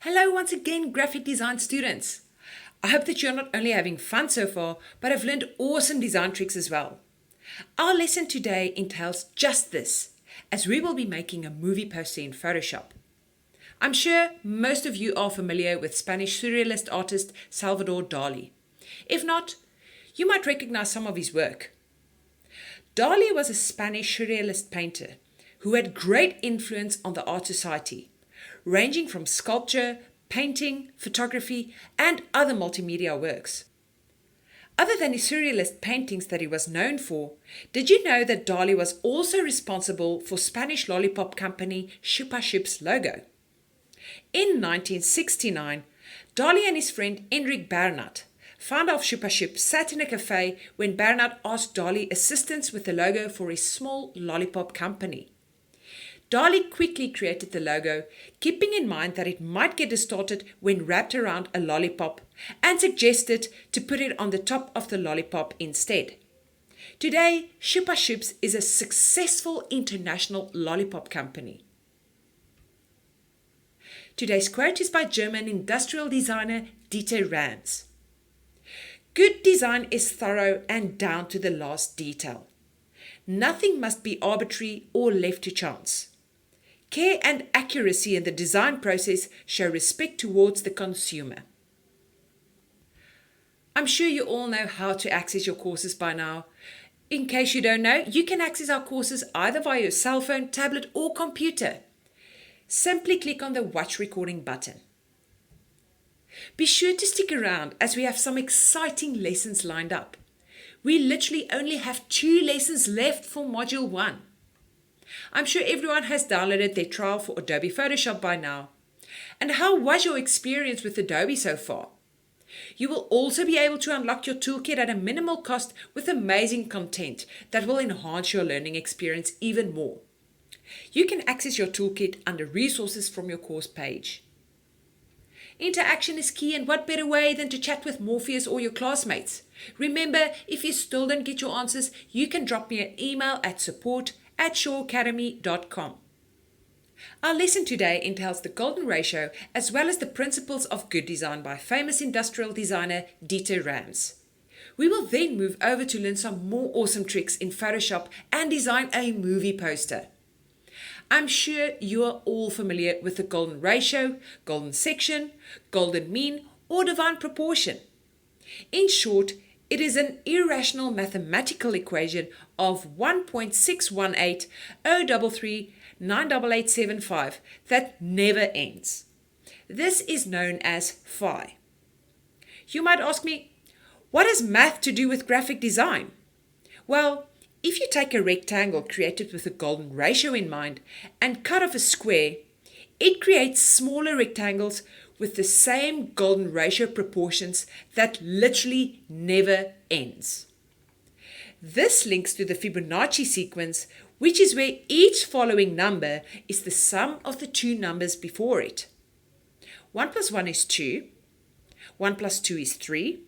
Hello once again, graphic design students. I hope that you're not only having fun so far, but have learned awesome design tricks as well. Our lesson today entails just this, as we will be making a movie poster in Photoshop. I'm sure most of you are familiar with Spanish surrealist artist Salvador Dali. If not, you might recognize some of his work. Dali was a Spanish surrealist painter who had great influence on the art society, ranging from sculpture, painting, photography, and other multimedia works. Other than his surrealist paintings that he was known for, did you know that Dali was also responsible for Spanish lollipop company Chupa Chups' logo? In 1969, Dali and his friend Enric Bernat, founder of Chupa Chups, sat in a cafe when Bernat asked Dali assistance with the logo for his small lollipop company. Dali quickly created the logo, keeping in mind that it might get distorted when wrapped around a lollipop, and suggested to put it on the top of the lollipop instead. Today, Chupa Chups is a successful international lollipop company. Today's quote is by German industrial designer Dieter Rams. Good design is thorough and down to the last detail. Nothing must be arbitrary or left to chance. Care and accuracy in the design process show respect towards the consumer. I'm sure you all know how to access your courses by now. In case you don't know, you can access our courses either via your cell phone, tablet, or computer. Simply click on the Watch Recording button. Be sure to stick around as we have some exciting lessons lined up. We literally only have 2 lessons left for Module 1. I'm sure everyone has downloaded their trial for Adobe Photoshop by now. And how was your experience with Adobe so far? You will also be able to unlock your toolkit at a minimal cost with amazing content that will enhance your learning experience even more. You can access your toolkit under Resources from your course page. Interaction is key, and what better way than to chat with Morpheus or your classmates? Remember, if you still don't get your answers, you can drop me an email at support@shoreacademy.com. Our lesson today entails the golden ratio as well as the principles of good design by famous industrial designer Dieter Rams. We will then move over to learn some more awesome tricks in Photoshop and design a movie poster. I'm sure you are all familiar with the golden ratio, golden section, golden mean, or divine proportion. In short, it is an irrational mathematical equation of 1.618 that never ends. This is known as phi. You might ask me, what has math to do with graphic design? Well, if you take a rectangle created with a golden ratio in mind and cut off a square, it creates smaller rectangles with the same golden ratio proportions that literally never ends. This links to the Fibonacci sequence, which is where each following number is the sum of the 2 numbers before it. 1 plus 1 is 2, 1 plus 2 is 3,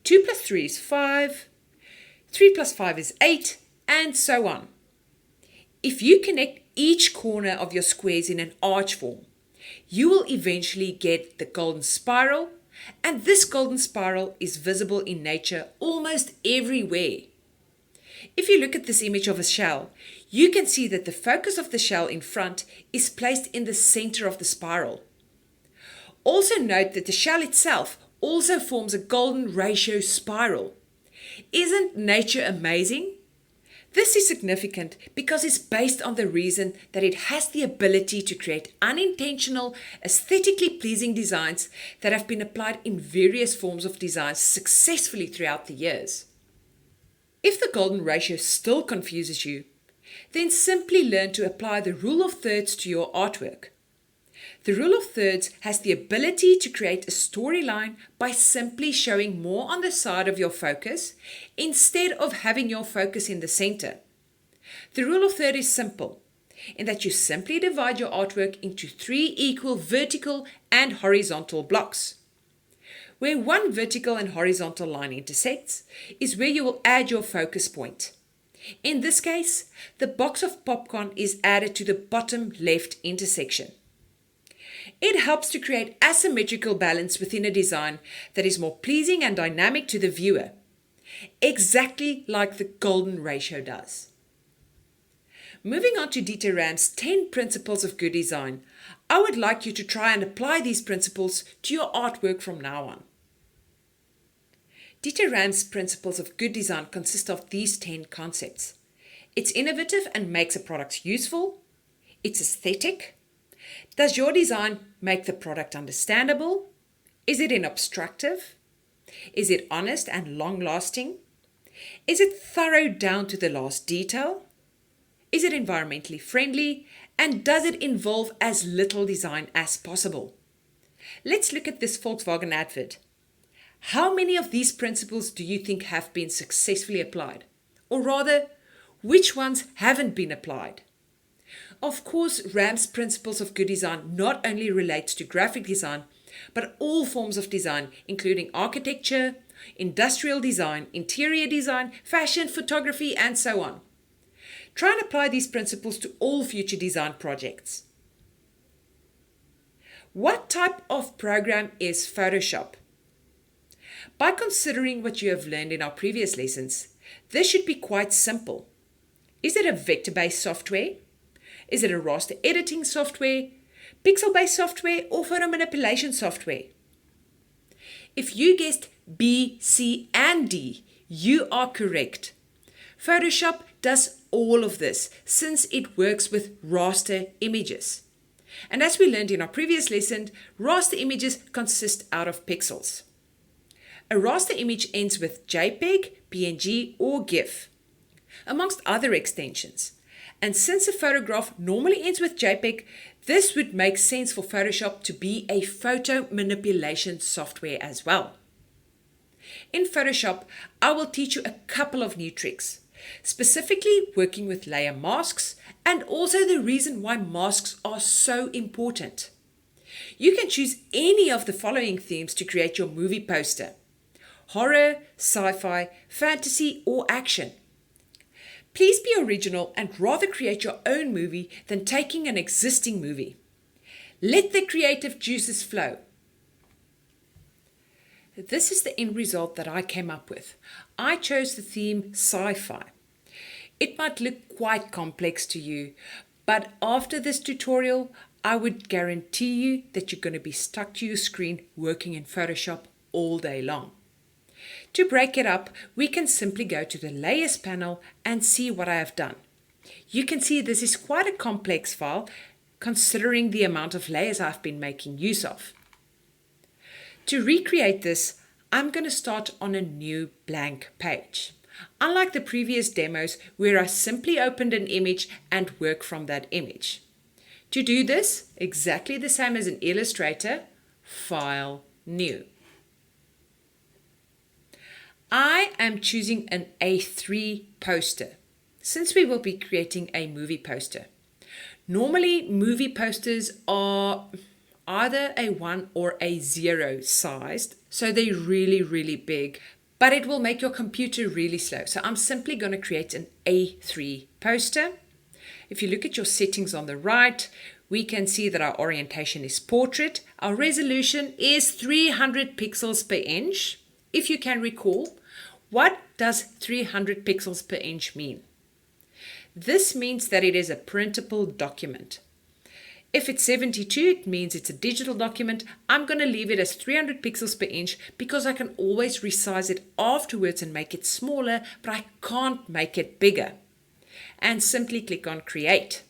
2 plus 3 is 5, 3 plus 5 is 8, and so on. If you connect each corner of your squares in an arch form, you will eventually get the golden spiral, and this golden spiral is visible in nature almost everywhere. If you look at this image of a shell, you can see that the focus of the shell in front is placed in the center of the spiral. Also note that the shell itself also forms a golden ratio spiral. Isn't nature amazing? This is significant because it's based on the reason that it has the ability to create unintentional, aesthetically pleasing designs that have been applied in various forms of design successfully throughout the years. If the golden ratio still confuses you, then simply learn to apply the rule of thirds to your artwork. The rule of thirds has the ability to create a storyline by simply showing more on the side of your focus instead of having your focus in the center. The rule of thirds is simple in that you simply divide your artwork into 3 equal vertical and horizontal blocks. Where one vertical and horizontal line intersects is where you will add your focus point. In this case, the box of popcorn is added to the bottom left intersection. It helps to create asymmetrical balance within a design that is more pleasing and dynamic to the viewer, exactly like the golden ratio does. Moving on to Dieter Rams' 10 principles of good design, I would like you to try and apply these principles to your artwork from now on. Dieter Rams' principles of good design consist of these 10 concepts. It's innovative and makes a product useful. It's aesthetic. Does your design make the product understandable? Is it inobstructive? Is it honest and long-lasting? Is it thorough down to the last detail? Is it environmentally friendly? And does it involve as little design as possible? Let's look at this Volkswagen advert. How many of these principles do you think have been successfully applied? Or rather, which ones haven't been applied? Of course, Rams' principles of good design not only relates to graphic design, but all forms of design, including architecture, industrial design, interior design, fashion, photography, and so on. Try and apply these principles to all future design projects. What type of program is Photoshop? By considering what you have learned in our previous lessons, this should be quite simple. Is it a vector-based software? Is it a raster editing software, pixel-based software, or photo manipulation software? If you guessed B, C, and D, you are correct. Photoshop does all of this since it works with raster images. And as we learned in our previous lesson, raster images consist out of pixels. A raster image ends with JPEG, PNG, or GIF, amongst other extensions. And since a photograph normally ends with JPEG, this would make sense for Photoshop to be a photo manipulation software as well. In Photoshop, I will teach you a couple of new tricks, specifically working with layer masks and also the reason why masks are so important. You can choose any of the following themes to create your movie poster: horror, sci-fi, fantasy, or action. Please be original and rather create your own movie than taking an existing movie. Let the creative juices flow. This is the end result that I came up with. I chose the theme sci-fi. It might look quite complex to you, but after this tutorial, I would guarantee you that you're going to be stuck to your screen working in Photoshop all day long. To break it up, we can simply go to the Layers panel and see what I have done. You can see this is quite a complex file considering the amount of layers I've been making use of. To recreate this, I'm going to start on a new blank page. Unlike the previous demos where I simply opened an image and work from that image. To do this, exactly the same as in Illustrator, File, New. I am choosing an A3 poster since we will be creating a movie poster. Normally, movie posters are either a 1 or a 0 sized, so they're really big, but it will make your computer really slow. So I'm simply going to create an A3 poster. If you look at your settings on the right, we can see that our orientation is portrait. Our resolution is 300 pixels per inch. If you can recall, what does 300 pixels per inch mean? This means that it is a printable document. If it's 72, it means it's a digital document. I'm going to leave it as 300 pixels per inch because I can always resize it afterwards and make it smaller, but I can't make it bigger. And simply click on Create.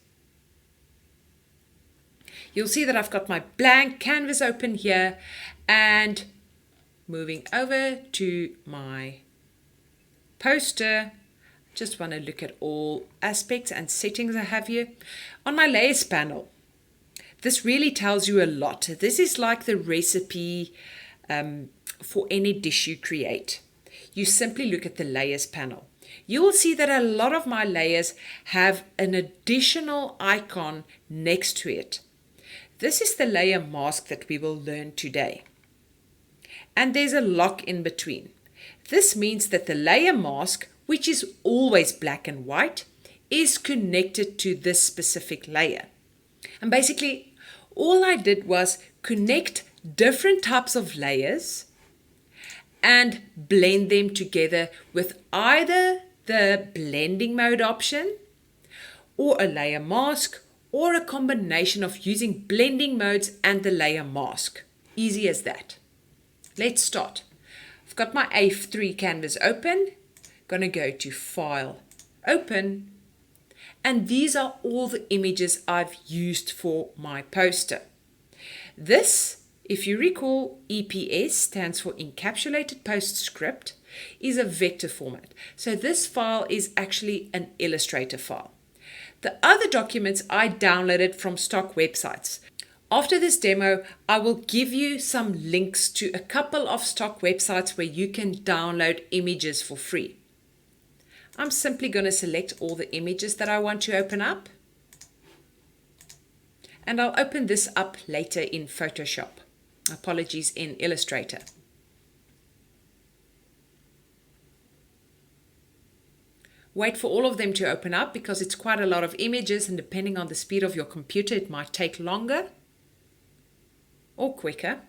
You'll see that I've got my blank canvas open here, and moving over to my poster, just want to look at all aspects and settings I have here. On my Layers panel, this really tells you a lot. This is like the recipe for any dish you create. You simply look at the Layers panel. You will see that a lot of my layers have an additional icon next to it. This is the layer mask that we will learn today. And there's a lock in between. This means that the layer mask, which is always black and white, is connected to this specific layer. And basically, All I did was connect different types of layers and blend them together with either the blending mode option or a layer mask or a combination of using blending modes and the layer mask. Easy as that. Let's start. I've got my A3 canvas open. Going to go to File, Open. And these are all the images I've used for my poster. This, if you recall, EPS stands for Encapsulated Postscript, is a vector format. So this file is actually an Illustrator file. The other documents I downloaded from stock websites. After this demo, I will give you some links to a couple of stock websites where you can download images for free. I'm simply going to select all the images that I want to open up. And I'll open this up later in Photoshop. Apologies, in Illustrator. Wait for all of them to open up because it's quite a lot of images, and depending on the speed of your computer, it might take longer or quicker.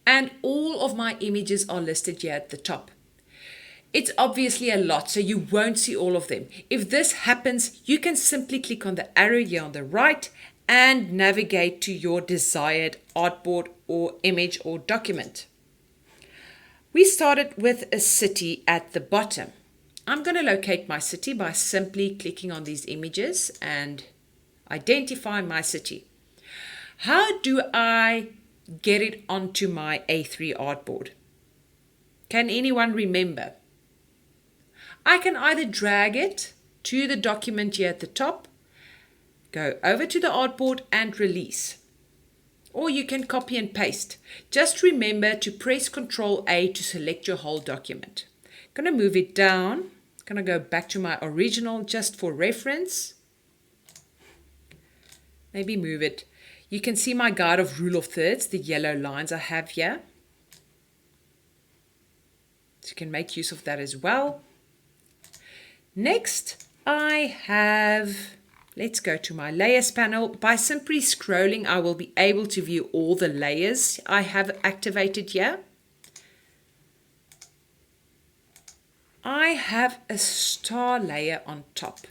And all of my images are listed here at the top. It's obviously a lot, so you won't see all of them. If this happens, you can simply click on the arrow here on the right and navigate to your desired artboard or image or document. We started with a city at the bottom. I'm going to locate my city by simply clicking on these images and identify my city. How do I get it onto my A3 artboard? Can anyone remember? I can either drag it to the document here at the top, go over to the artboard and release. Or you can copy and paste. Just remember to press Ctrl A to select your whole document. I'm going to move it down. I'm going to go back to my original just for reference. Maybe move it. You can see my guide of rule of thirds, the yellow lines I have here. So you can make use of that as well. Next, I have, let's go to my layers panel. By simply scrolling, I will be able to view all the layers I have activated here. I have a star layer on top.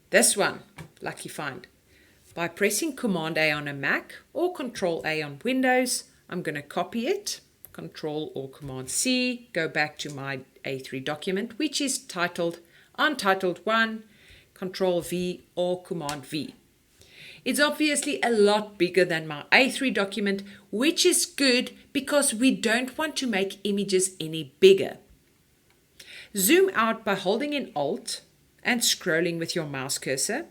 This one, lucky find. By pressing Command A on a Mac or Control A on Windows, I'm going to copy it. Control or Command C, go back to my A3 document, which is titled Untitled 1, Control V or Command V. It's obviously a lot bigger than my A3 document, which is good because we don't want to make images any bigger. Zoom out by holding in Alt and scrolling with your mouse cursor,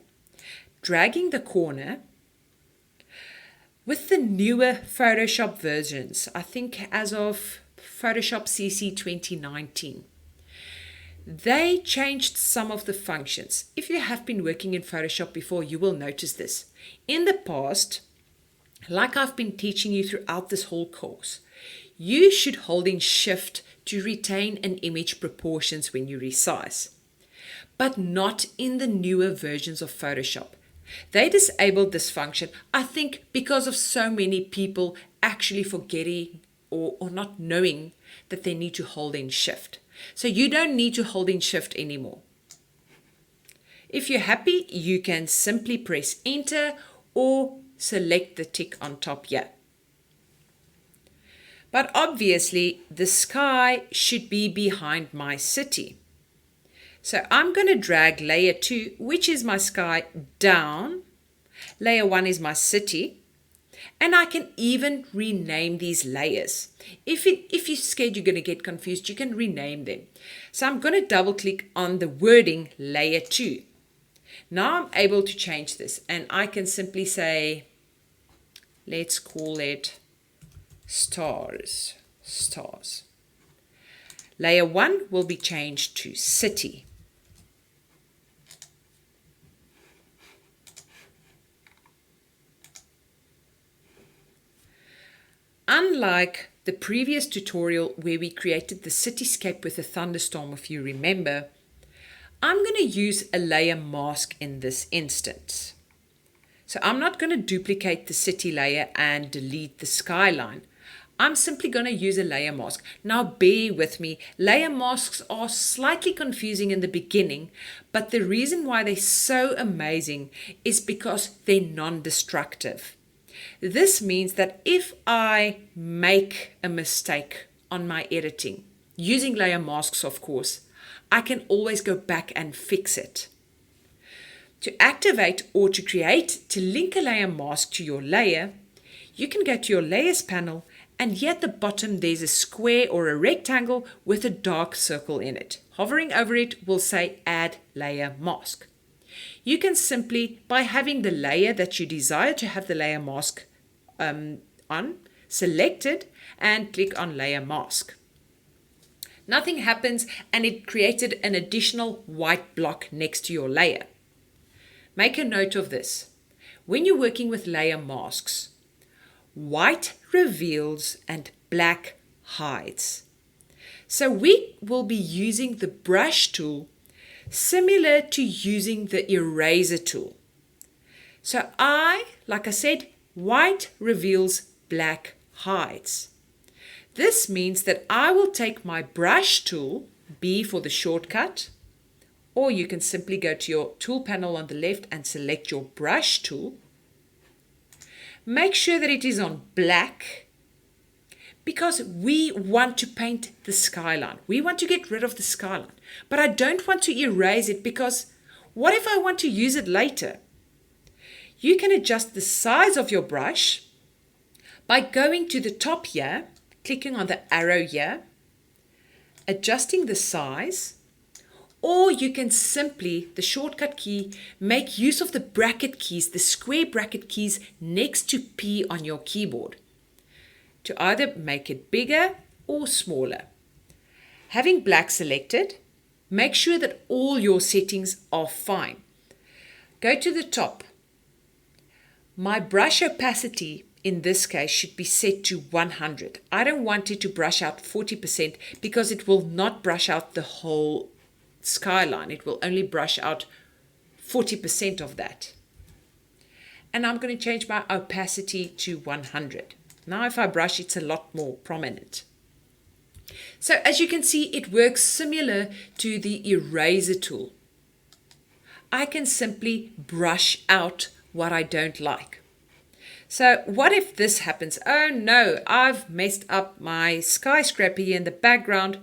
dragging the corner. With the newer Photoshop versions, I think as of Photoshop CC 2019, they changed some of the functions. If you have been working in Photoshop before, you will notice this. In the past, like I've been teaching you throughout this whole course, you should hold in Shift to retain an image proportions when you resize, but not in the newer versions of Photoshop. They disabled this function, I think, because of so many people actually forgetting or not knowing that they need to hold in Shift. So you don't need to hold in Shift anymore. If you're happy, you can simply press Enter or select the tick on top here. But obviously, the sky should be behind my city. So I'm going to drag layer 2, which is my sky, down. Layer 1 is my city. And I can even rename these layers. If you're scared you're going to get confused, you can rename them. So I'm going to double click on the wording layer 2. Now I'm able to change this, and I can simply say, let's call it stars. Stars. Layer 1 will be changed to city. Unlike the previous tutorial where we created the cityscape with a thunderstorm, if you remember, I'm going to use a layer mask in this instance. So I'm not going to duplicate the city layer and delete the skyline. I'm simply going to use a layer mask. Now bear with me, layer masks are slightly confusing in the beginning, but the reason why they're so amazing is because they're non-destructive. This means that if I make a mistake on my editing, using layer masks of course, I can always go back and fix it. To activate or to link a layer mask to your layer, you can go to your layers panel and here at the bottom there's a square or a rectangle with a dark circle in it. Hovering over it will say add layer mask. You can simply, by having the layer that you desire to have the layer mask on, select it and click on layer mask. Nothing happens and it created an additional white block next to your layer. Make a note of this. When you're working with layer masks, white reveals and black hides. So we will be using the brush tool similar to using the eraser tool. So like I said, white reveals, black hides. This means that I will take my brush tool, B for the shortcut, or you can simply go to your tool panel on the left and select your brush tool. Make sure that it is on black because we want to paint the skyline. We want to get rid of the skyline, but I don't want to erase it because what if I want to use it later? You can adjust the size of your brush by going to the top here, clicking on the arrow here, adjusting the size, or you can simply, the shortcut key, make use of the bracket keys, the square bracket keys next to P on your keyboard to either make it bigger or smaller. Having black selected, make sure that all your settings are fine. Go to the top. My brush opacity in this case should be set to 100. I don't want it to brush out 40% because it will not brush out the whole skyline. It will only brush out 40% of that. And I'm going to change my opacity to 100. Now if I brush, it's a lot more prominent. So as you can see, it works similar to the eraser tool. I can simply brush out what I don't like. So what if this happens? Oh no, I've messed up my skyscraper here in the background.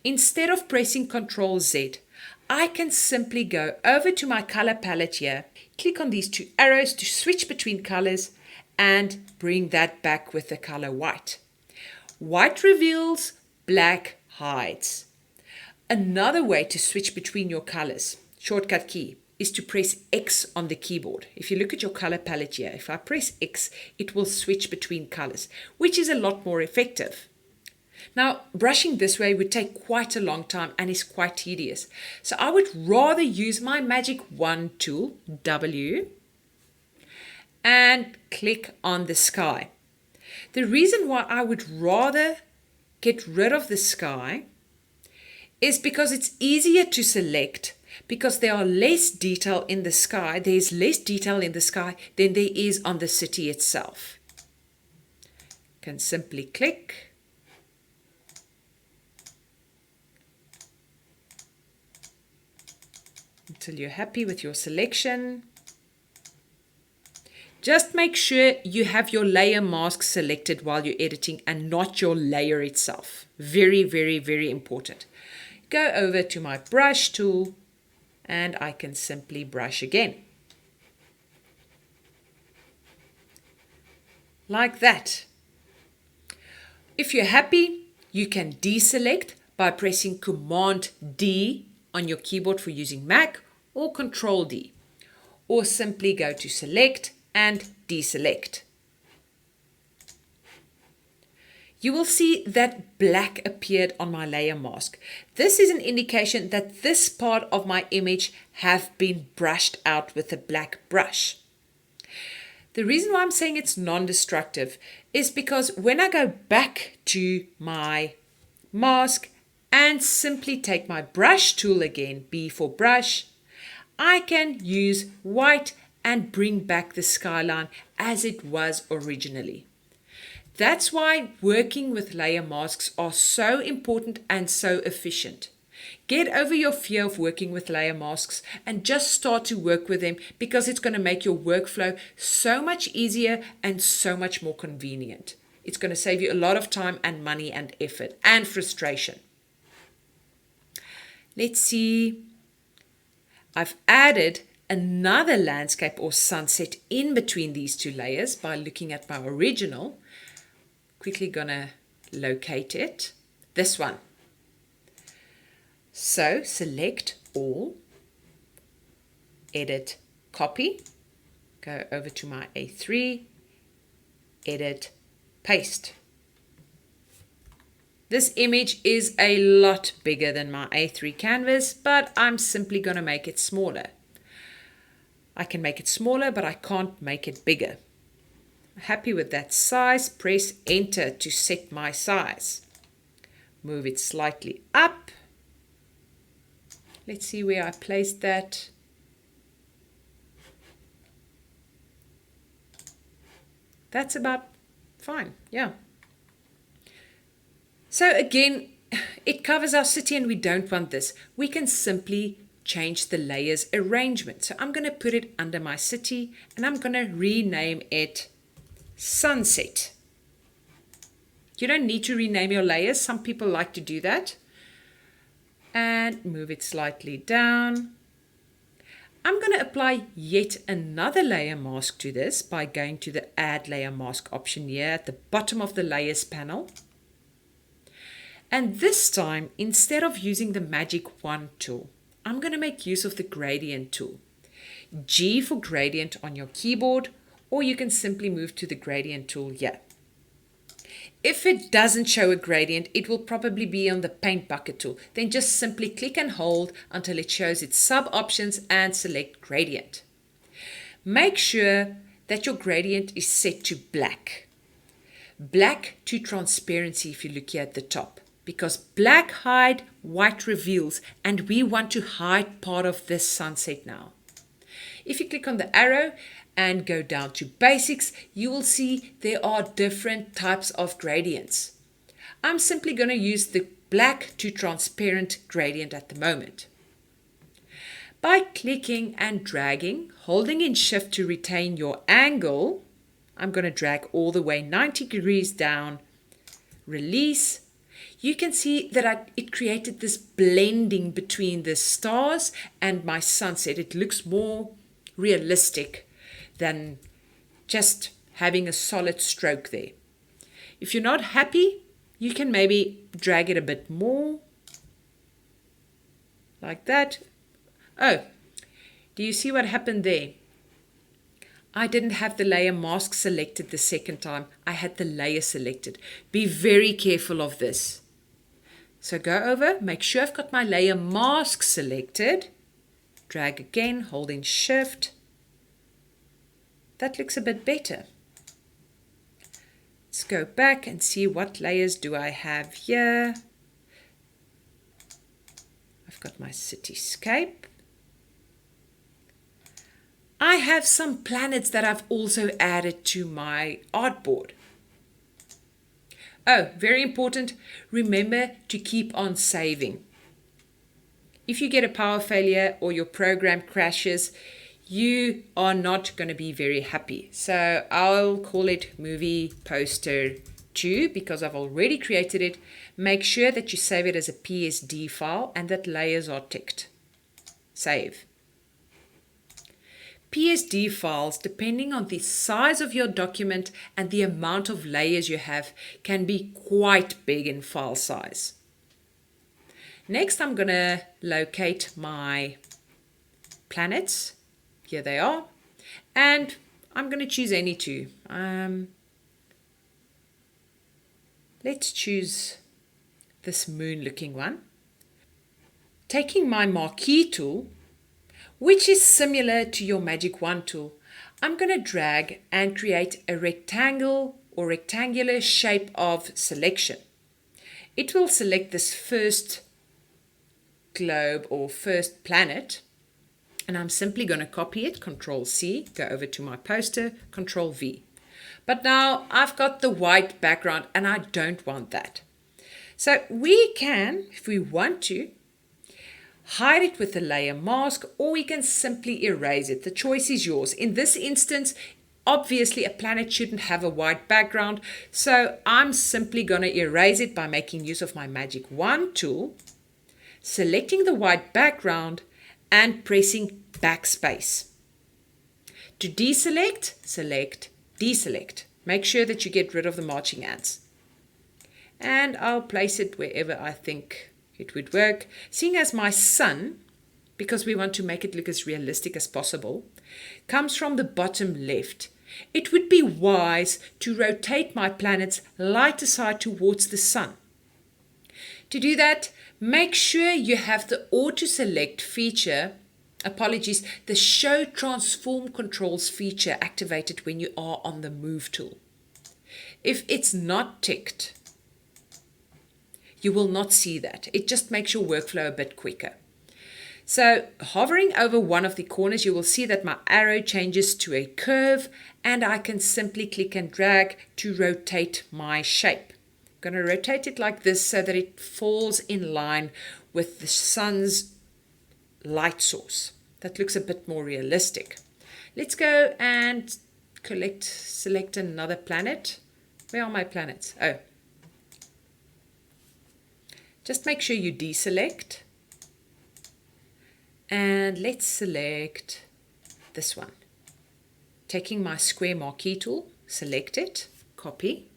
Instead of pressing Ctrl Z, I can simply go over to my color palette here, click on these two arrows to switch between colors and bring that back with the color white. White reveals, black hides. Another way to switch between your colors, shortcut key, is to press X on the keyboard. If you look at your color palette here, if I press X, it will switch between colors, which is a lot more effective. Now, brushing this way would take quite a long time and is quite tedious. So I would rather use my magic wand tool, W, and click on the sky. The reason why I would rather get rid of the sky is because it's easier to select, because there are less detail in the sky. There's less detail in the sky than there is on the city itself. Can simply click. Until you're happy with your selection. Just make sure you have your layer mask selected while you're editing and not your layer itself. Very, very, very important. Go over to my brush tool and I can simply brush again. Like that. If you're happy, you can deselect by pressing Command D on your keyboard for using Mac, or Control D, or simply go to Select and deselect. You will see that black appeared on my layer mask. This is an indication that this part of my image have been brushed out with a black brush. The reason why I'm saying it's non-destructive is because when I go back to my mask and simply take my brush tool again, B for brush, I can use white and bring back the skyline as it was originally. That's why working with layer masks are so important and so efficient. Get over your fear of working with layer masks and just start to work with them, because it's going to make your workflow so much easier and so much more convenient. It's going to save you a lot of time and money and effort and frustration. Let's see. I've added another landscape or sunset in between these two layers by looking at my original. Quickly gonna locate it. This one. So select all, edit, copy, go over to my A3, edit, paste. This image is a lot bigger than my A3 canvas, but I'm simply going to make it smaller. I can make it smaller, but I can't make it bigger. Happy with that size, press enter to set my size. Move it slightly up. Let's see where I placed that. That's about fine, yeah. So again, it covers our city and we don't want this. We can simply change the layers arrangement. So I'm going to put it under my city and I'm going to rename it Sunset. You don't need to rename your layers. Some people like to do that. And move it slightly down. I'm going to apply yet another layer mask to this by going to the Add Layer Mask option here at the bottom of the Layers panel. And this time, instead of using the Magic Wand tool, I'm going to make use of the Gradient tool. G for Gradient on your keyboard, or you can simply move to the Gradient tool here. If it doesn't show a gradient, it will probably be on the Paint Bucket tool. Then just simply click and hold until it shows its sub-options and select Gradient. Make sure that your gradient is set to black. Black to transparency if you look here at the top. Because black hide, white reveals, and we want to hide part of this sunset now. If you click on the arrow and go down to basics, you will see there are different types of gradients. I'm simply going to use the black to transparent gradient at the moment. By clicking and dragging, holding in Shift to retain your angle, I'm going to drag all the way 90 degrees down, release. You can see that it created this blending between the stars and my sunset. It looks more realistic than just having a solid stroke there. If you're not happy, you can maybe drag it a bit more, like that. Oh, do you see what happened there? I didn't have the layer mask selected the second time. I had the layer selected. Be very careful of this. So go over, make sure I've got my layer mask selected. Drag again, holding Shift. That looks a bit better. Let's go back and see what layers do I have here. I've got my cityscape. I have some planets that I've also added to my artboard. Oh, very important, remember to keep on saving. If you get a power failure or your program crashes, you are not going to be very happy. So I'll call it Movie Poster 2 because I've already created it. Make sure that you save it as a PSD file and that layers are ticked. Save. PSD files, depending on the size of your document and the amount of layers you have, can be quite big in file size. Next, I'm going to locate my planets. Here they are. And I'm going to choose any two. Let's choose this moon-looking one. Taking my marquee tool, which is similar to your Magic Wand tool, I'm going to drag and create a rectangle or rectangular shape of selection. it will select this first globe or first planet, and I'm simply going to copy it, Control C, go over to my poster, Control V. But now I've got the white background and I don't want that. So we can, if we want to, hide it with a layer mask, or we can simply erase it. The choice is yours. In this instance, obviously a planet shouldn't have a white background, so I'm simply going to erase it by making use of my Magic Wand tool, selecting the white background and pressing backspace. To deselect, select, deselect. Make sure that you get rid of the marching ants. And I'll place it wherever I think it would work. Seeing as my sun, because we want to make it look as realistic as possible, comes from the bottom left, it would be wise to rotate my planets lighter side towards the sun. To do that, make sure you have the auto select feature, the show transform controls feature activated when you are on the move tool. If it's not ticked, you will not see that. It just makes your workflow a bit quicker. So hovering over one of the corners, you will see that my arrow changes to a curve, and I can simply click and drag to rotate my shape. I'm going to rotate it like this so that it falls in line with the sun's light source. That looks a bit more realistic. Let's go and select another planet. Where are my planets? Oh. Just make sure you deselect. And let's select this one. Taking my square marquee tool, select it, copy,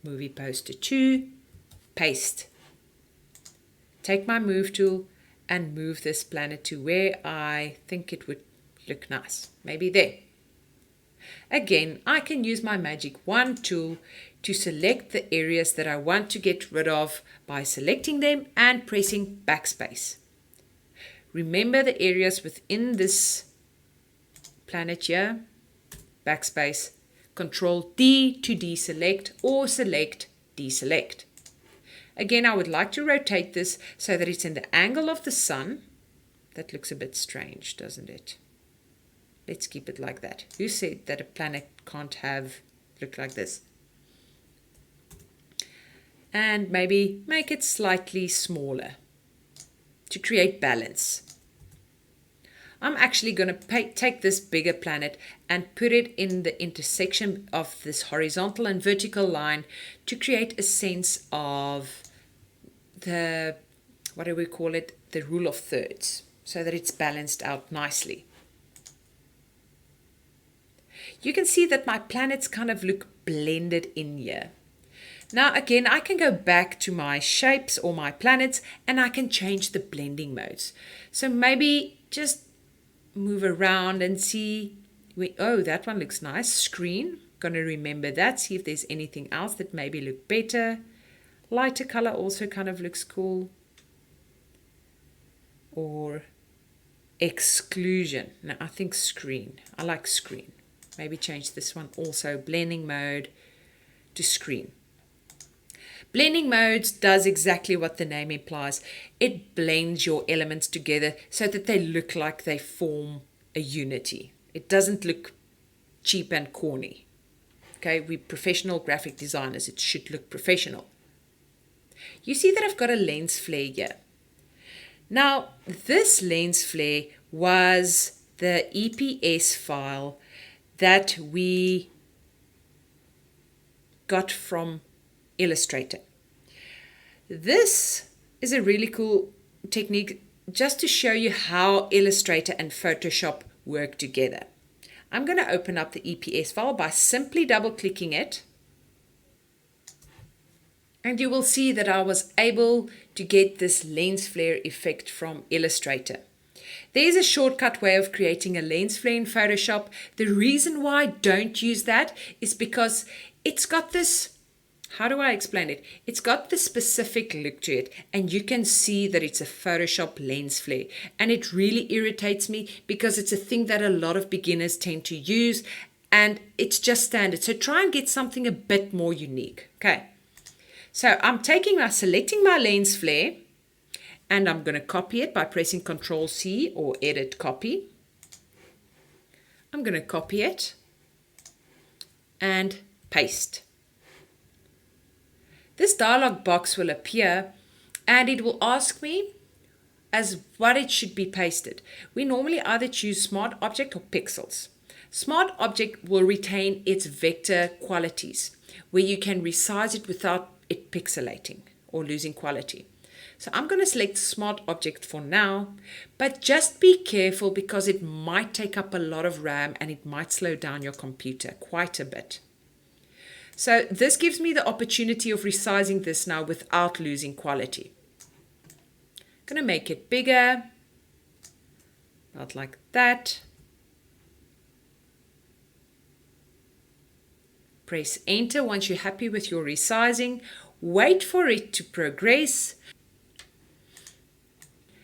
movie poster 2, paste. Take my move tool and move this planet to where I think it would look nice. Maybe there. Again, I can use my Magic Wand tool to select the areas that I want to get rid of by selecting them and pressing backspace. Remember the areas within this planet here, backspace, Control D to deselect, or select, deselect. Again, I would like to rotate this so that it's in the angle of the sun. That looks a bit strange, doesn't it? Let's keep it like that. Who said that a planet can't look like this? And maybe make it slightly smaller to create balance. I'm actually going to take this bigger planet and put it in the intersection of this horizontal and vertical line to create a sense of the, what do we call it, the rule of thirds, so that it's balanced out nicely. You can see that my planets kind of look blended in here. Now again, I can go back to my shapes or my planets and I can change the blending modes. So maybe just move around and see, oh, that one looks nice. Screen, going to remember that, see if there's anything else that maybe look better. Lighter color also kind of looks cool. Or exclusion. Now I think screen. I like screen. Maybe change this one also, blending mode to screen. Blending modes does exactly what the name implies. It blends your elements together so that they look like they form a unity. It doesn't look cheap and corny. Okay, we're professional graphic designers. It should look professional. You see that I've got a lens flare here. Now, this lens flare was the EPS file that we got from Illustrator. This is a really cool technique just to show you how Illustrator and Photoshop work together. I'm going to open up the EPS file by simply double-clicking it. And you will see that I was able to get this lens flare effect from Illustrator. There's a shortcut way of creating a lens flare in Photoshop. The reason why I don't use that is because it's got this, how do I explain it? It's got this specific look to it, and you can see that it's a Photoshop lens flare. And it really irritates me because it's a thing that a lot of beginners tend to use, and it's just standard. So try and get something a bit more unique. Okay. So I'm selecting my lens flare, and I'm going to copy it by pressing Ctrl C or Edit Copy. I'm going to copy it and paste. This dialog box will appear and it will ask me as what it should be pasted. We normally either choose Smart Object or Pixels. Smart Object will retain its vector qualities, where you can resize it without it pixelating or losing quality. So I'm going to select Smart Object for now, but just be careful because it might take up a lot of RAM and it might slow down your computer quite a bit. So this gives me the opportunity of resizing this now without losing quality. I'm going to make it bigger, about like that. Press Enter once you're happy with your resizing. Wait for it to progress.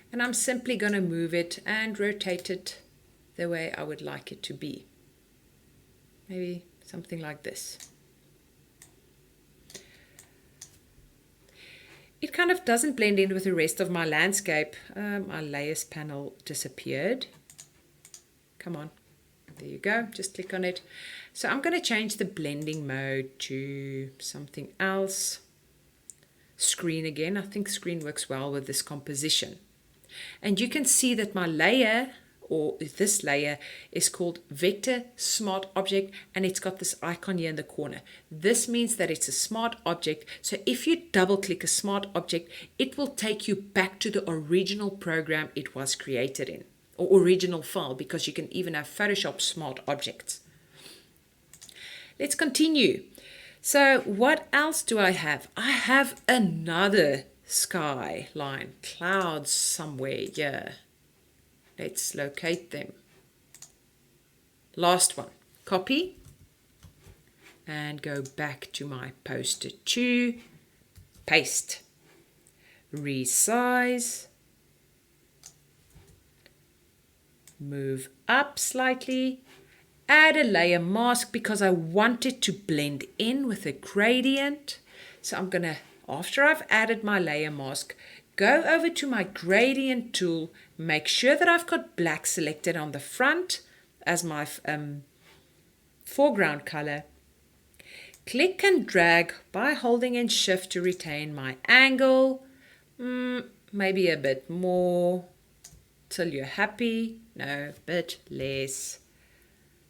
And I'm simply going to move it and rotate it the way I would like it to be. Maybe something like this. It kind of doesn't blend in with the rest of my landscape. My layers panel disappeared. Come on. There you go. Just click on it. So I'm going to change the blending mode to something else. Screen again. I think screen works well with this composition. And you can see that my layer, or this layer, is called Vector Smart Object, and it's got this icon here in the corner. This means that it's a smart object. So if you double click a smart object, it will take you back to the original program it was created in, or original file, because you can even have Photoshop smart objects. Let's continue. So what else do I have? I have another sky line, clouds somewhere here. Let's locate them. Last one, copy and go back to my poster 2, paste, resize, move up slightly, add a layer mask because I want it to blend in with a gradient. So I'm gonna, after I've added my layer mask, go over to my gradient tool, make sure that I've got black selected on the front as my foreground color. Click and drag by holding in Shift to retain my angle. Maybe a bit more till you're happy. No, a bit less.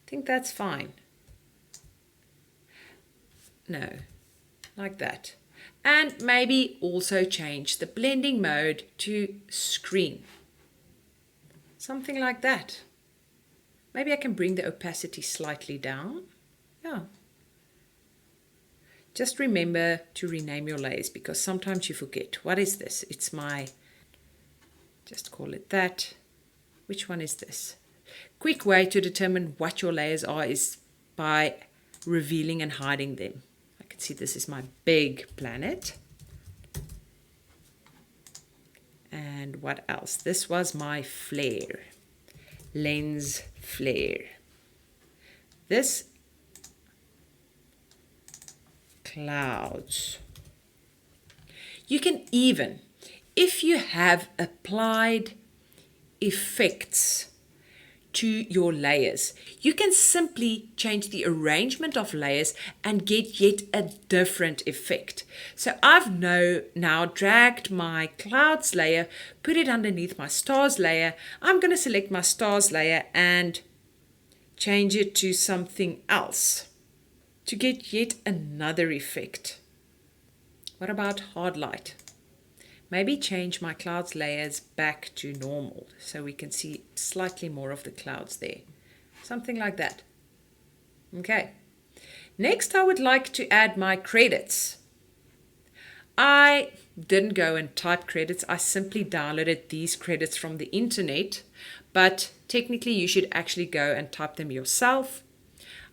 I think that's fine. No, like that. And maybe also change the blending mode to screen. Something like that. Maybe I can bring the opacity slightly down. Yeah. Just remember to rename your layers because sometimes you forget. What is this? It's my, just call it that. Which one is this? Quick way to determine what your layers are is by revealing and hiding them. See, this is my big planet. And what else? This was my flare, lens flare. This, clouds. You can even, if you have applied effects to your layers, you can simply change the arrangement of layers and get yet a different effect. So I've now dragged my clouds layer, put it underneath my stars layer. I'm going to select my stars layer and change it to something else to get yet another effect. What about hard light? Maybe change my clouds layers back to normal so we can see slightly more of the clouds there. Something like that. Okay. Next, I would like to add my credits. I didn't go and type credits. I simply downloaded these credits from the internet, but technically you should actually go and type them yourself.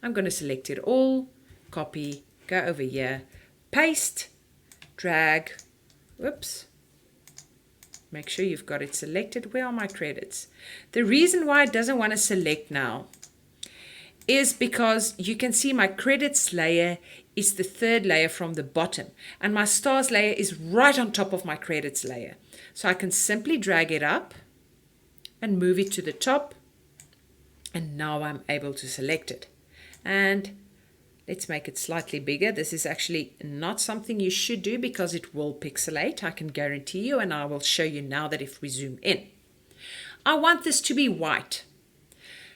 I'm going to select it all, copy, go over here, paste, drag, whoops. Make sure you've got it selected. Where are my credits? The reason why it doesn't want to select now is because you can see my credits layer is the third layer from the bottom, and my stars layer is right on top of my credits layer. So I can simply drag it up and move it to the top, and now I'm able to select it. And let's make it slightly bigger. This is actually not something you should do because it will pixelate, I can guarantee you, and I will show you now that if we zoom in. I want this to be white.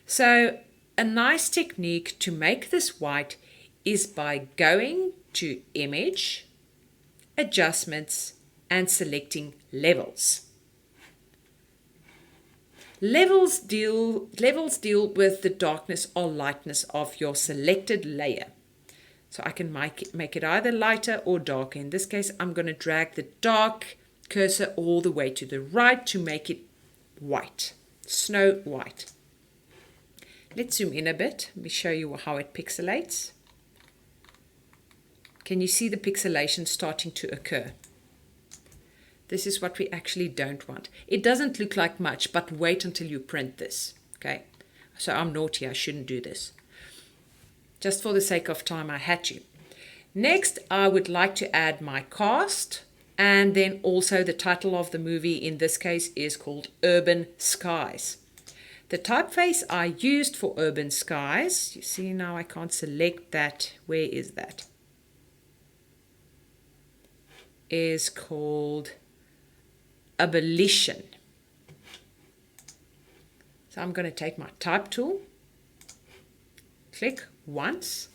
So a nice technique to make this white is by going to Image, Adjustments, and selecting Levels. Levels deal with the darkness or lightness of your selected layer. So I can make it either lighter or darker. In this case, I'm going to drag the dark cursor all the way to the right to make it white, snow white. Let's zoom in a bit. Let me show you how it pixelates. Can you see the pixelation starting to occur? This is what we actually don't want. It doesn't look like much, but wait until you print this. Okay, so I'm naughty, I shouldn't do this. Just for the sake of time, I had to. Next, I would like to add my cast, and then also the title of the movie in this case is called Urban Skies. The typeface I used for Urban Skies, you see now I can't select that. Where is that? Is called Abolition. So I'm going to take my type tool, click once,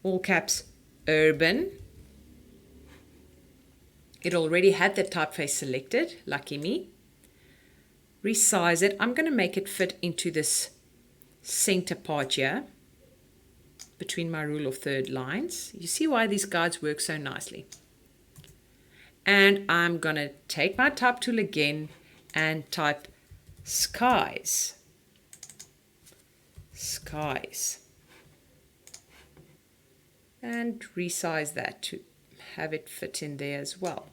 all caps Urban. It already had the typeface selected, lucky me. Resize it. I'm going to make it fit into this center part here between my rule of third lines. You see why these guides work so nicely. And I'm going to take my type tool again and type skies. Skies. And resize that to have it fit in there as well.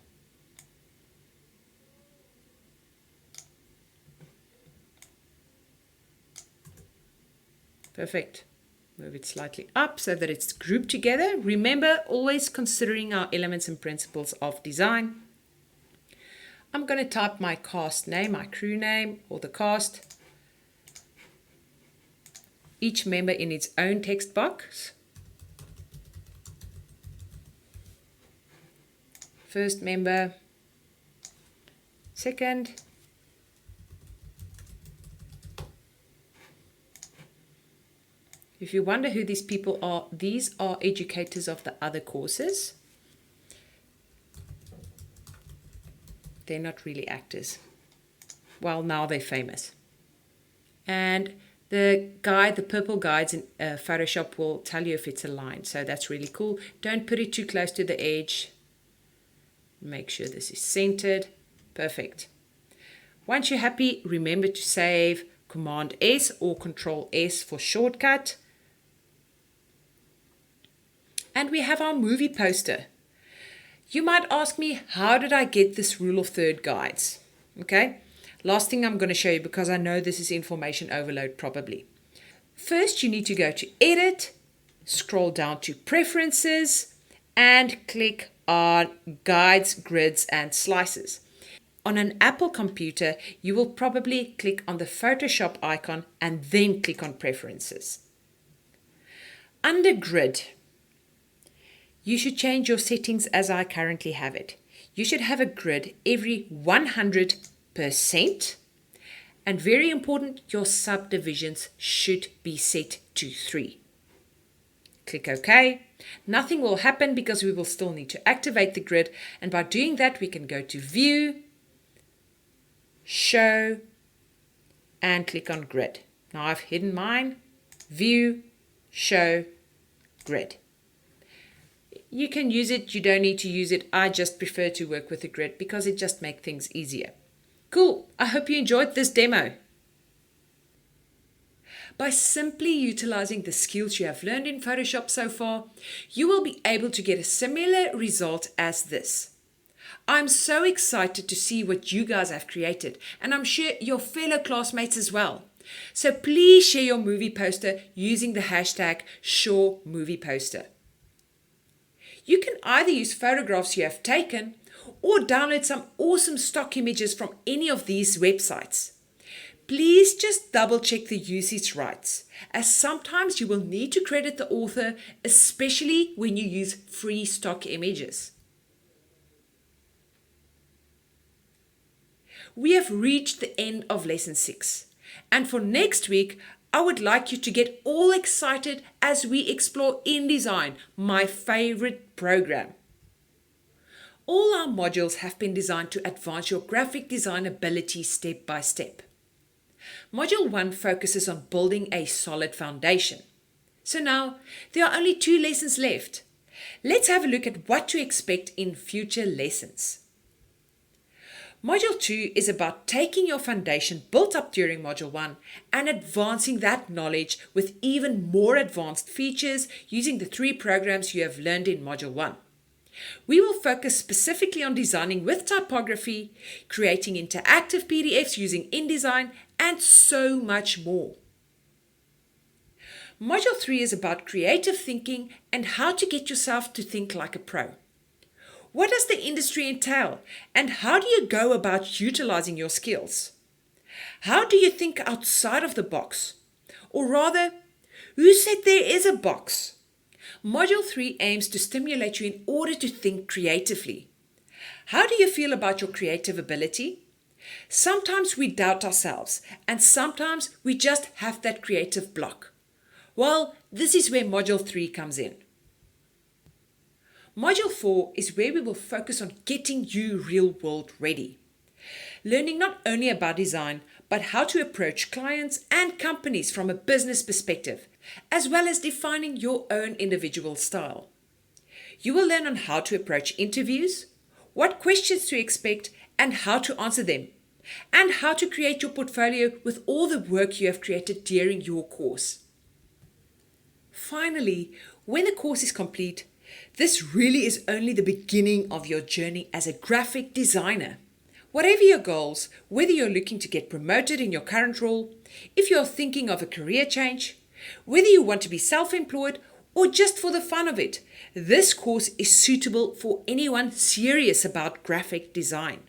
Perfect. Move it slightly up so that it's grouped together. Remember, always considering our elements and principles of design. I'm going to type my cast name, my crew name, or the cast. Each member in its own text box. First member, second, if you wonder who these people are, these are educators of the other courses. They're not really actors. Well, now they're famous. And the guide, the purple guides in Photoshop will tell you if it's aligned. So that's really cool. Don't put it too close to the edge. Make sure this is centered. Perfect. Once you're happy, remember to save Command S or Control S for shortcut. And we have our movie poster. You might ask me, how did I get this rule of third guides? Okay, last thing I'm going to show you because I know this is information overload probably. First, you need to go to Edit, scroll down to Preferences, and click on Guides, Grids, and Slices. On an Apple computer, you will probably click on the Photoshop icon and then click on Preferences. Under Grid, you should change your settings as I currently have it. You should have a grid every 100%. And very important, your subdivisions should be set to 3. Click OK. Nothing will happen because we will still need to activate the grid. And by doing that, we can go to View, Show, and click on Grid. Now I've hidden mine. View, Show, Grid. You can use it, you don't need to use it. I just prefer to work with a grid because it just makes things easier. Cool, I hope you enjoyed this demo. By simply utilizing the skills you have learned in Photoshop so far, you will be able to get a similar result as this. I'm so excited to see what you guys have created, and I'm sure your fellow classmates as well. So please share your movie poster using the hashtag #SureMoviePoster. You can either use photographs you have taken or download some awesome stock images from any of these websites. Please just double check the usage rights, as sometimes you will need to credit the author, especially when you use free stock images. We have reached the end of lesson 6, and for next week, I would like you to get all excited as we explore InDesign, my favorite program. All our modules have been designed to advance your graphic design ability step by step. Module 1 focuses on building a solid foundation. So now, there are only 2 lessons left. Let's have a look at what to expect in future lessons. Module 2 is about taking your foundation built up during Module 1 and advancing that knowledge with even more advanced features using the 3 programs you have learned in Module 1. We will focus specifically on designing with typography, creating interactive PDFs using InDesign, and so much more. Module 3 is about creative thinking and how to get yourself to think like a pro. What does the industry entail, and how do you go about utilizing your skills? How do you think outside of the box? Or rather, who said there is a box? Module 3 aims to stimulate you in order to think creatively. How do you feel about your creative ability? Sometimes we doubt ourselves, and sometimes we just have that creative block. Well, this is where Module 3 comes in. Module 4 is where we will focus on getting you real-world ready. Learning not only about design, but how to approach clients and companies from a business perspective, as well as defining your own individual style. You will learn on how to approach interviews, what questions to expect and how to answer them, and how to create your portfolio with all the work you have created during your course. Finally, when the course is complete, this really is only the beginning of your journey as a graphic designer. Whatever your goals, whether you're looking to get promoted in your current role, if you're thinking of a career change, whether you want to be self-employed or just for the fun of it, this course is suitable for anyone serious about graphic design.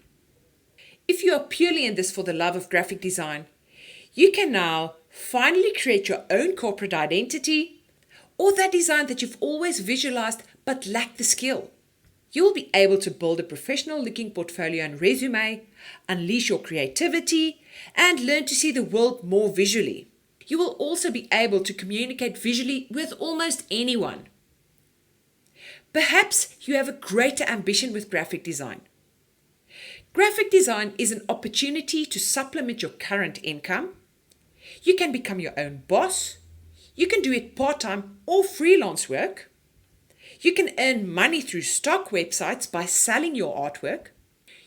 If you are purely in this for the love of graphic design, you can now finally create your own corporate identity or that design that you've always visualized but lack the skill. You will be able to build a professional-looking portfolio and resume, unleash your creativity, and learn to see the world more visually. You will also be able to communicate visually with almost anyone. Perhaps you have a greater ambition with graphic design. Graphic design is an opportunity to supplement your current income. You can become your own boss. You can do it part-time or freelance work. You can earn money through stock websites by selling your artwork.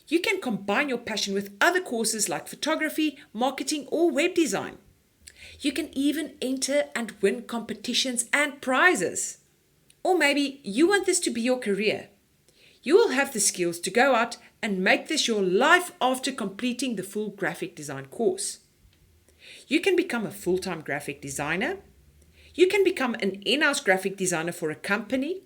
You can combine your passion with other courses like photography, marketing, or web design. You can even enter and win competitions and prizes. Or maybe you want this to be your career. You will have the skills to go out and make this your life after completing the full graphic design course. You can become a full-time graphic designer. You can become an in-house graphic designer for a company.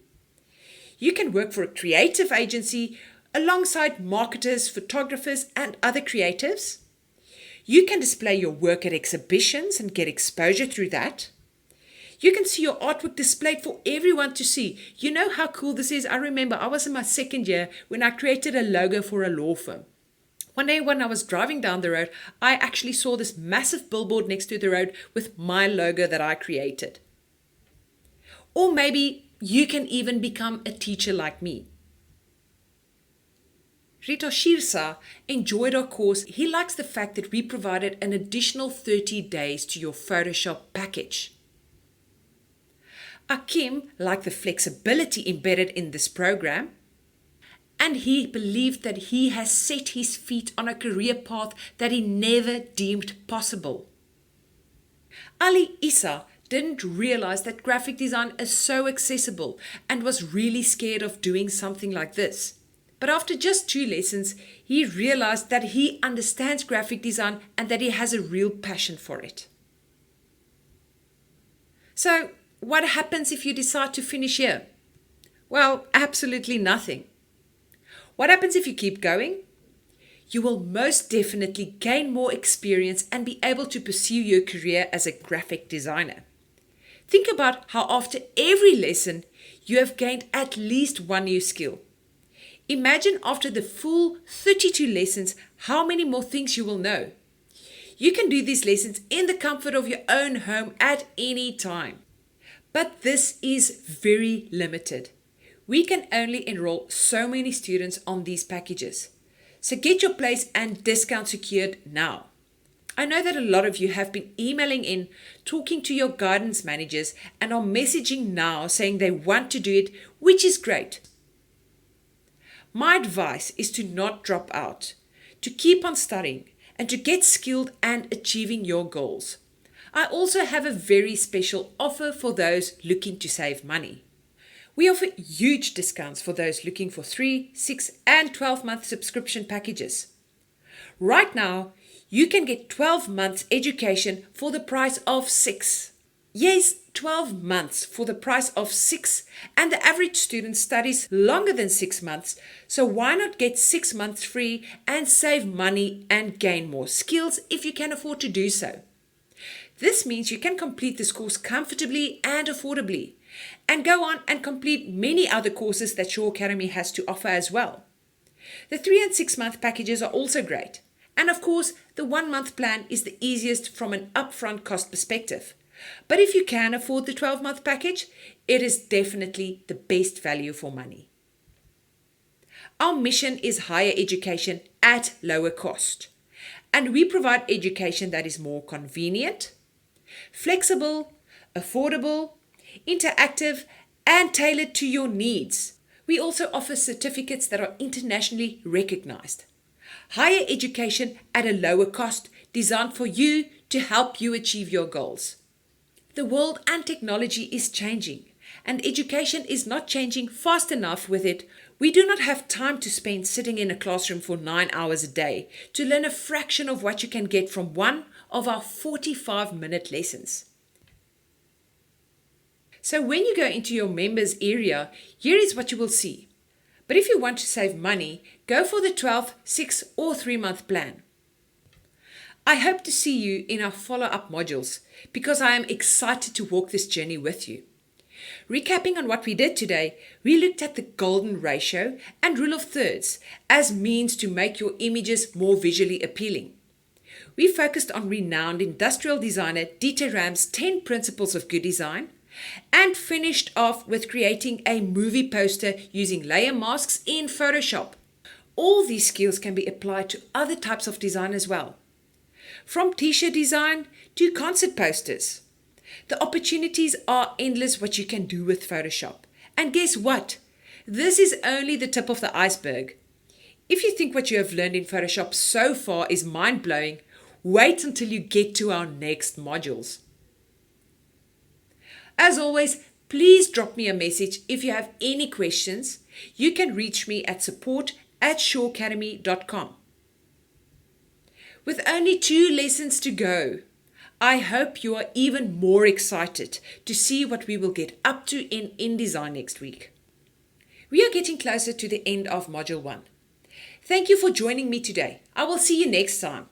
You can work for a creative agency alongside marketers, photographers, and other creatives. You can display your work at exhibitions and get exposure through that. You can see your artwork displayed for everyone to see. You know how cool this is? I remember I was in my 2nd year when I created a logo for a law firm. One day when I was driving down the road, I actually saw this massive billboard next to the road with my logo that I created. Or maybe you can even become a teacher like me. Rita Shirsa enjoyed our course. He likes the fact that we provided an additional 30 days to your Photoshop package. Akim liked the flexibility embedded in this program, and he believed that he has set his feet on a career path that he never deemed possible. Ali Issa didn't realize that graphic design is so accessible and was really scared of doing something like this. But after just 2 lessons, he realized that he understands graphic design and that he has a real passion for it. So, what happens if you decide to finish here? Well, absolutely nothing. What happens if you keep going? You will most definitely gain more experience and be able to pursue your career as a graphic designer. Think about how after every lesson, you have gained at least one new skill. Imagine after the full 32 lessons how many more things you will know. You can do these lessons in the comfort of your own home at any time. But this is very limited. We can only enroll so many students on these packages. So get your place and discount secured now. I know that a lot of you have been emailing in, talking to your guidance managers, and are messaging now saying they want to do it, which is great. My advice is to not drop out, to keep on studying, and to get skilled and achieving your goals. I also have a very special offer for those looking to save money. We offer huge discounts for those looking for 3, 6, and 12-month subscription packages. Right now, you can get 12 months education for the price of 6. Yes, 12 months for the price of 6, and the average student studies longer than 6 months, so why not get 6 months free and save money and gain more skills if you can afford to do so? This means you can complete this course comfortably and affordably, and go on and complete many other courses that Shaw Academy has to offer as well. The 3 and 6 month packages are also great, and of course the 1 month plan is the easiest from an upfront cost perspective. But if you can afford the 12-month package, it is definitely the best value for money. Our mission is higher education at lower cost, and we provide education that is more convenient, flexible, affordable, interactive, and tailored to your needs. We also offer certificates that are internationally recognized. Higher education at a lower cost, designed for you to help you achieve your goals. The world and technology is changing, and education is not changing fast enough with it. We do not have time to spend sitting in a classroom for 9 hours a day to learn a fraction of what you can get from one of our 45-minute lessons. So when you go into your members area, here is what you will see. But if you want to save money, go for the 12, 6 or 3 month plan. I hope to see you in our follow-up modules because I am excited to walk this journey with you. Recapping on what we did today, we looked at the golden ratio and rule of thirds as means to make your images more visually appealing. We focused on renowned industrial designer Dieter Rams' 10 principles of good design, and finished off with creating a movie poster using layer masks in Photoshop. All these skills can be applied to other types of design as well, from t-shirt design to concert posters. The opportunities are endless what you can do with Photoshop. And guess what? This is only the tip of the iceberg. If you think what you have learned in Photoshop so far is mind-blowing, wait until you get to our next modules. As always, please drop me a message if you have any questions. You can reach me at support@shawacademy.com. With only 2 lessons to go, I hope you are even more excited to see what we will get up to in InDesign next week. We are getting closer to the end of Module 1. Thank you for joining me today. I will see you next time.